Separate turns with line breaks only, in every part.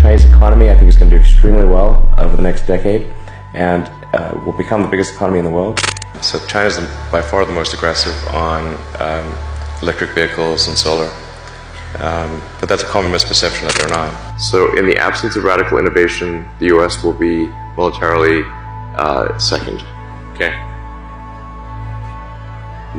Chinese economy, I think, is going to do extremely well over the next decade, and will become the biggest economy in the world. So China is by far the most aggressive on electric vehicles and solar. But that's a common misperception that they're not. So in the absence of radical innovation, the US will be militarily second. Okay?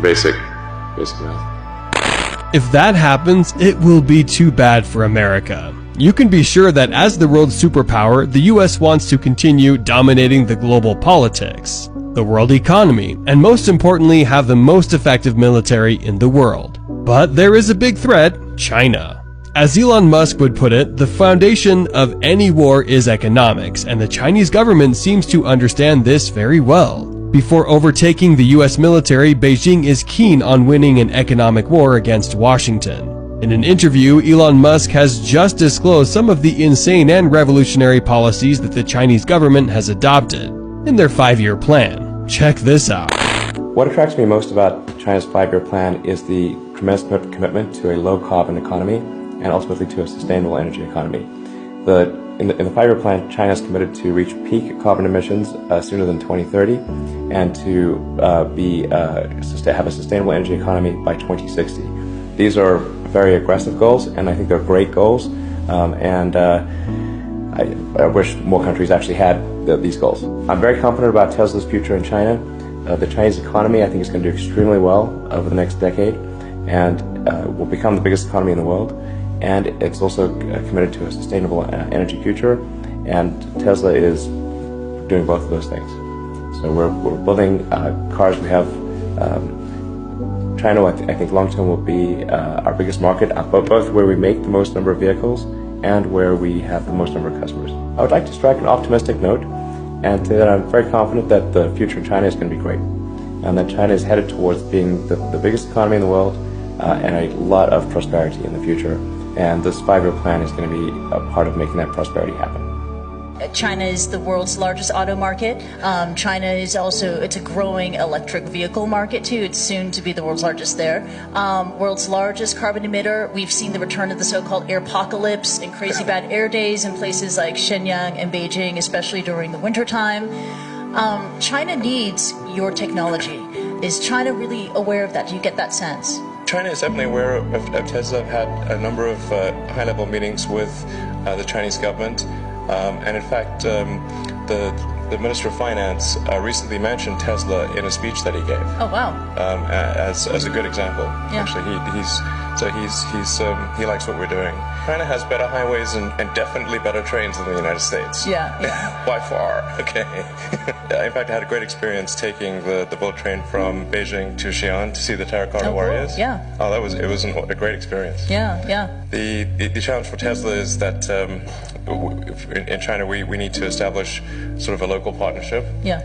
Basic math.
If that happens, it will be too bad for America. You can be sure that as the world's superpower, the US wants to continue dominating the global politics, the world economy, and most importantly, have the most effective military in the world. But there is a big threat: China. As Elon Musk would put it, the foundation of any war is economics, and the Chinese government seems to understand this very well. Before overtaking the US military, Beijing is keen on winning an economic war against Washington. In an interview, Elon Musk has just disclosed some of the insane and revolutionary policies that the Chinese government has adopted in their 5-year plan. Check this out.
What attracts me most about China's 5-year plan is the tremendous commitment to a low-carbon economy and ultimately to a sustainable energy economy. In the 5-year plan, China is committed to reach peak carbon emissions sooner than 2030 and to have a sustainable energy economy by 2060. These are very aggressive goals, and I think they're great goals, and I wish more countries actually had these goals. I'm very confident about Tesla's future in China. The Chinese economy, I think, is going to do extremely well over the next decade and will become the biggest economy in the world. And it's also committed to a sustainable energy future, and Tesla is doing both of those things. So we're building cars. We have China, I think long-term will be our biggest market, both where we make the most number of vehicles and where we have the most number of customers. I would like to strike an optimistic note and say that I'm very confident that the future in China is going to be great, and that China is headed towards being the biggest economy in the world and a lot of prosperity in the future. And this 5-year plan is going to be a part of making that prosperity happen.
China is the world's largest auto market. China is also, it's a growing electric vehicle market too. It's soon to be the world's largest there. World's largest carbon emitter. We've seen the return of the so-called airpocalypse and crazy bad air days in places like Shenyang and Beijing, especially during the wintertime. China needs your technology. Is China really aware of that? Do you get that sense?
China is definitely aware of Tesla. I've had a number of high-level meetings with the Chinese government, and in fact, the Minister of Finance recently mentioned Tesla in a speech that he gave.
Oh wow!
As a good example.
Yeah.
Actually, he likes what we're doing. China has better highways and definitely better trains than the United States.
Yeah, yeah.
By far. Okay. In fact, I had a great experience taking the bullet train from Beijing to Xi'an to see the Terracotta Warriors.
Yeah.
Oh, it was a great experience.
Yeah, yeah.
The challenge for Tesla is that in China we need to establish sort of a local partnership.
Yeah.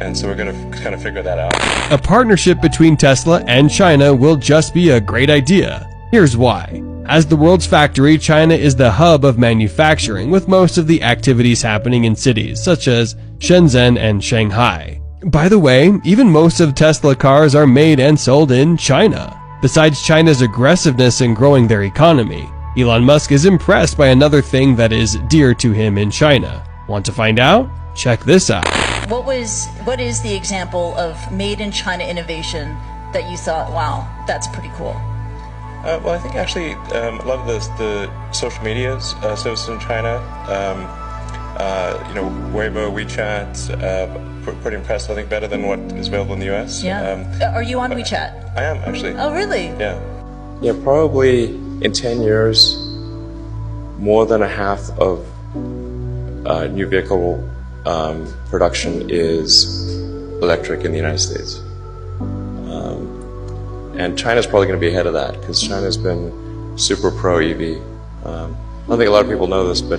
And so we're going to kind of figure that out.
A partnership between Tesla and China will just be a great idea. Here's why. As the world's factory, China is the hub of manufacturing, with most of the activities happening in cities such as Shenzhen and Shanghai. By the way, even most of Tesla cars are made and sold in China. Besides China's aggressiveness in growing their economy, Elon Musk is impressed by another thing that is dear to him in China. Want to find out? Check this out.
What is the example of made in China innovation that you thought, wow, that's pretty cool?
Well, I think actually a lot of the social media services in China, Weibo, WeChat, pretty impressive. I think better than what is available in the US.
Yeah. Are you on WeChat?
I am actually.
Oh, really?
Yeah.
Yeah, probably in 10 years, more than a half of new vehicle production is electric in the United States. And China's probably going to be ahead of that because China's been super pro EV. I don't think a lot of people know this, but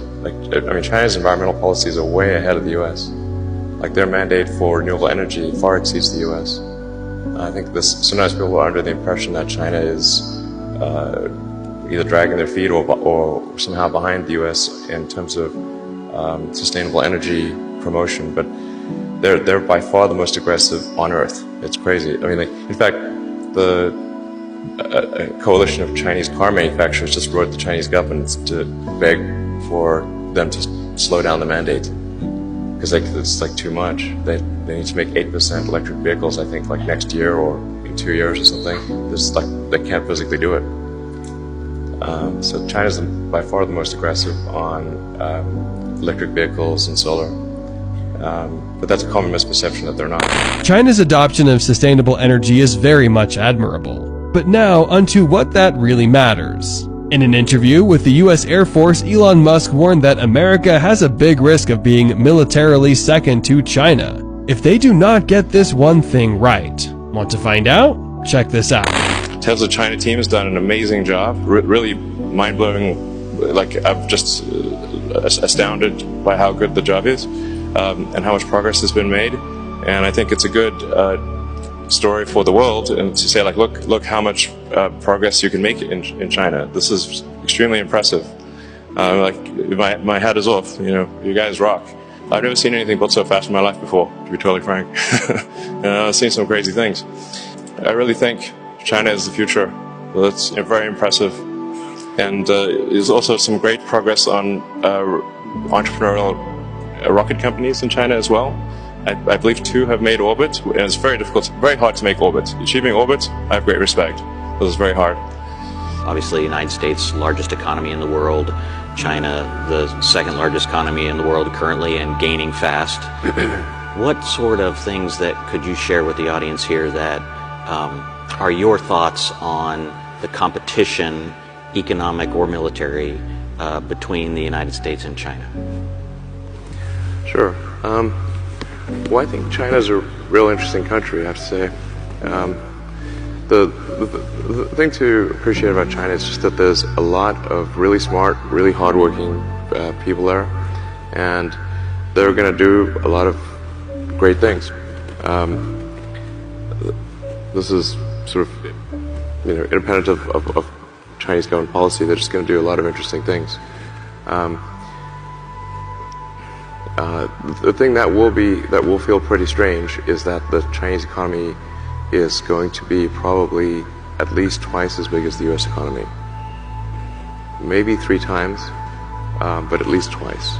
China's environmental policies are way ahead of the US. Like their mandate for renewable energy far exceeds the US. I think sometimes people are under the impression that China is either dragging their feet or somehow behind the US in terms of sustainable energy promotion, but they're by far the most aggressive on Earth. It's crazy. In fact, a coalition of Chinese car manufacturers just wrote the Chinese government to beg for
them to slow down the mandate, because it's like too much. They need to make 8% electric vehicles, I think, like next year or in 2 years or something. They can't physically do it. So China's by far the most aggressive on electric vehicles and solar. But that's a common misperception that they're not.
China's adoption of sustainable energy is very much admirable. But now, onto what that really matters. In an interview with the US Air Force, Elon Musk warned that America has a big risk of being militarily second to China if they do not get this one thing right. Want to find out? Check this out.
Tesla China team has done an amazing job, really mind-blowing. Like, I'm just astounded by how good the job is, and how much progress has been made. And I think it's a good story for the world, and to say, like, look how much progress you can make in China. This is extremely impressive. Like, my hat is off. You know, you guys rock. I've never seen anything built so fast in my life before, to be totally frank. I've seen some crazy things. I really think China is the future. That's very impressive. And there's also some great progress on entrepreneurial rocket companies in China as well. I believe 2 have made orbit, and it's very difficult, very hard to make orbit. Achieving orbit, I have great respect. This is very hard.
Obviously, the United States, largest economy in the world. China, the second largest economy in the world currently, and gaining fast. What sort of things that could you share with the audience here that are your thoughts on the competition, economic or military, between the United States and China?
Sure. Well, I think China's a real interesting country, I have to say. The thing to appreciate about China is just that there's a lot of really smart, really hardworking people there, and they're going to do a lot of great things. This is sort of, independent of Chinese government policy. They're just going to do a lot of interesting things. The thing that will feel pretty strange is that the Chinese economy is going to be probably at least twice as big as the US economy. Maybe 3 times, but at least twice.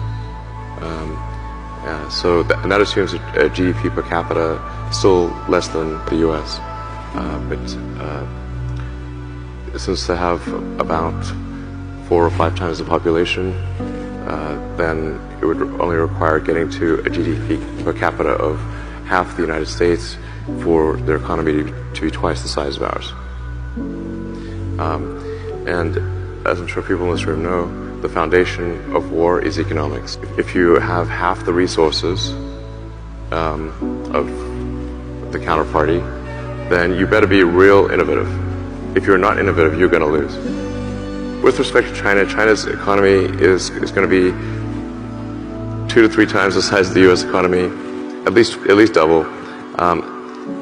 And that assumes a GDP per capita still less than the US. But since they have about 4 or 5 times the population, then it would only require getting to a GDP per capita of half the United States for their economy to be twice the size of ours. And as I'm sure people in this room know, the foundation of war is economics. If you have half the resources of the counterparty, then you better be real innovative. If you're not innovative, you're going to lose. With respect to China, China's economy is going to be 2 to 3 times the size of the U.S. economy, at least double.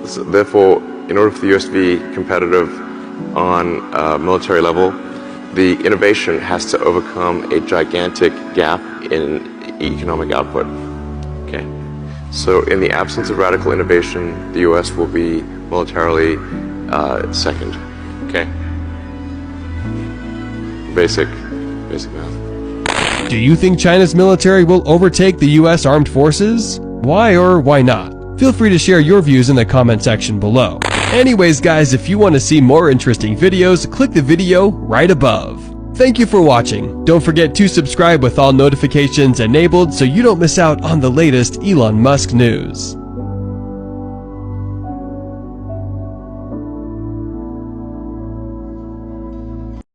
So therefore, in order for the U.S. to be competitive on a military level, the innovation has to overcome a gigantic gap in economic output. Okay. So in the absence of radical innovation, the U.S. will be militarily second. Okay. Basic math.
Do you think China's military will overtake the US armed forces? Why or why not? Feel free to share your views in the comment section below. Anyways guys, if you want to see more interesting videos, click the video right above. Thank you for watching. Don't forget to subscribe with all notifications enabled so you don't miss out on the latest Elon Musk news.